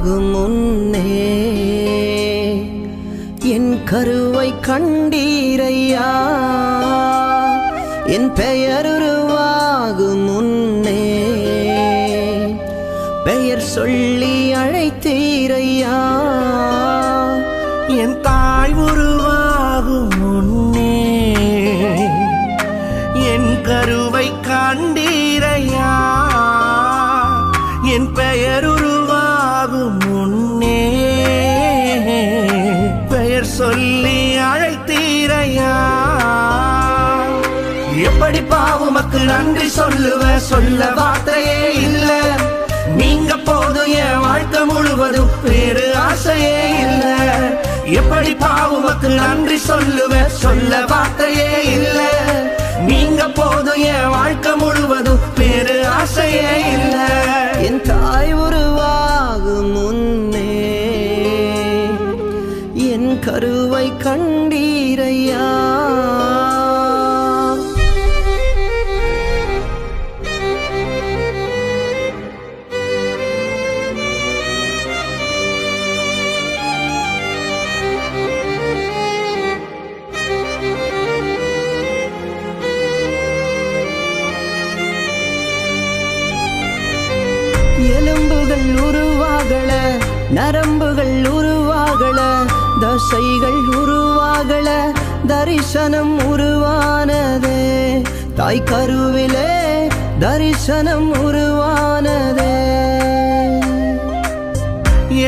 உருவாகும் முன்னே என் கருவை கண்டீரையா, என் பெயர் உருவாகும் முன்னே பெயர் சொல்லி அழைத்தீரையா. என் தாய் உருவாகும் முன்னே என் கருவை கண்டீரையா, என் பெயர் உருவாகும் முன்னே பெயர் சொல்லி அழைத்தீரையா. எப்படி பாவுமக்கு நன்றி சொல்லுவ, சொல்ல வார்த்தையே இல்ல. நீங்க போதும் என் வாழ்க்கை முழுவதும் வேறு ஆசையே இல்ல. எப்படி பாவுமக்கு நன்றி சொல்லுவ, சொல்ல வார்த்தையே இல்ல. நீங்க போதும் என் வாழ்க்கை முழுவதும் வேறு ஆசையே இல்ல. என் தாய் உருவாகும் முன்னே என் கருவை கண்டீரையா. எலும்புகள் உருவாகல, நரம்புகள் உருவாகல, தசைகள் உருவாகல, தரிசனம் உருவானதே. தாய் கருவிலே தரிசனம் உருவானதே.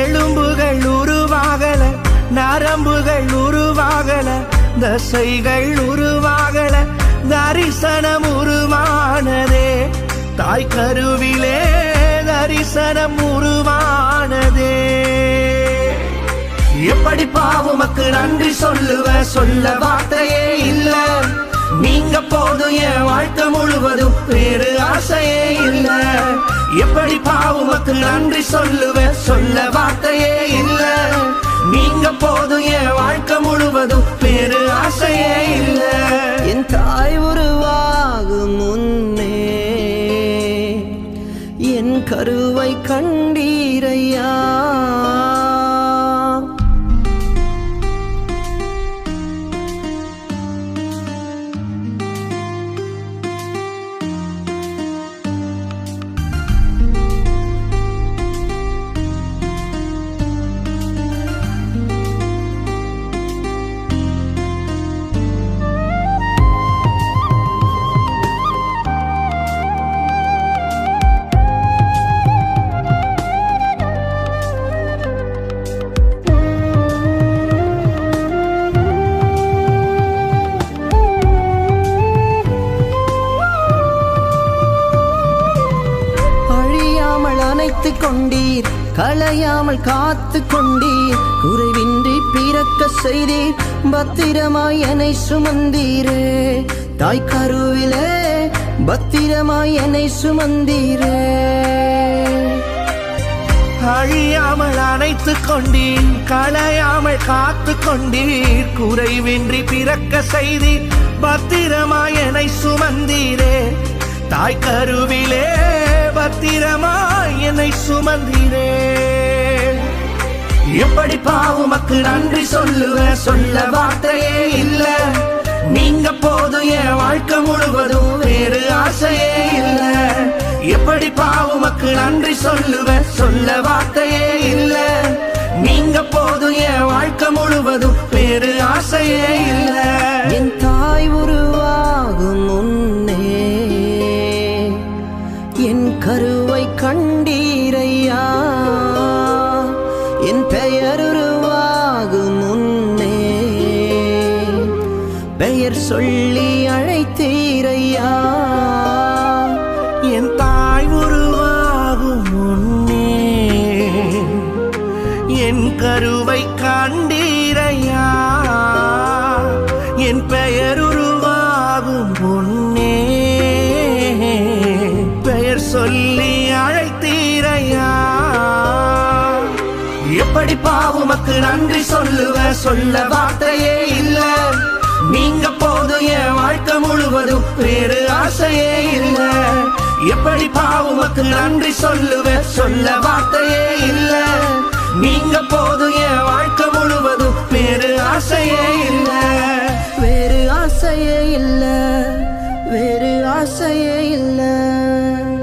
எலும்புகள் உருவாகல, நரம்புகள் உருவாகல, தசைகள் உருவாகல, தரிசனம் உருவானதே. தாய் கருவிலே தரிசனம் உருவானதே. எப்படி பாவுமக்கு நன்றி சொல்லுவ, சொல்ல வார்த்தையே இல்ல. நீங்க போதும் என் வாழ்க்கை முழுவதும் வேறு ஆசையே இல்ல. எப்படி பாவுமக்கு நன்றி சொல்லுவ, சொல்ல வார்த்தையே இல்ல. நீங்க போதும் என் வாழ்க்கை முழுவதும் வேறு ஆசையே இல்ல. என் தாய் உருவாகும் முன்னே என் கருவை கண்டீரையா. அணைத்து கொண்டீர், களையாமல் காத்து கொண்டீர், குறைவின்றி பிறக்க செய்தீர், பத்திரமாய் என்னை சுமந்தீரே. தாய் கருவிலே பத்திரமாய் என்னை சுமந்தீரே. அழியாமல் அணைத்து கொண்டீர், களையாமல் காத்து கொண்டீர், குறைவின்றி பிறக்க செய்தீர், பத்திரமாய் என்னை சுமந்தீரே. தாய் கருவிலே பத்திரமாய் என்னை சுமந்தீரே. எப்படி பாவுமக்கு நன்றி சொல்லுவ, சொல்ல வார்த்தையே இல்ல. நீங்க போதும் என் வாழ்க்கை முழுவதும் வேறு ஆசையே இல்ல. எப்படி பாவுமக்கு நன்றி சொல்லுவ, சொல்ல வார்த்தையே இல்ல. நீங்க போதும் என் வாழ்க்கை முழுவதும் வேறு ஆசையே இல்ல. என் தாய் உருவாகும் முன்னே என் கருவை கண்டீரையா, என் பெயர் உருவாகும் முன்னே பெயர் சொல்லி அழைத்தீரையா. என் தாய் உருவாகும் முன்னே என் கருவை கண்டீரையா, என் பெயர் உருவாகும் முன்னே பெயர் சொல்லி அழைத்தீரையா. எப்படி பாவுமக்கு நன்றி சொல்லுவ, சொல்ல வார்த்தையே இல்ல. நீங்க போதும் என் வாழ்க்கை முழுவதும் வேறு ஆசையே இல்ல. எப்படி பாவுமக்கு நன்றி சொல்லுவ, சொல்ல வார்த்தையே இல்ல. ஆசையே இல்ல, வேறு ஆசையே இல்ல.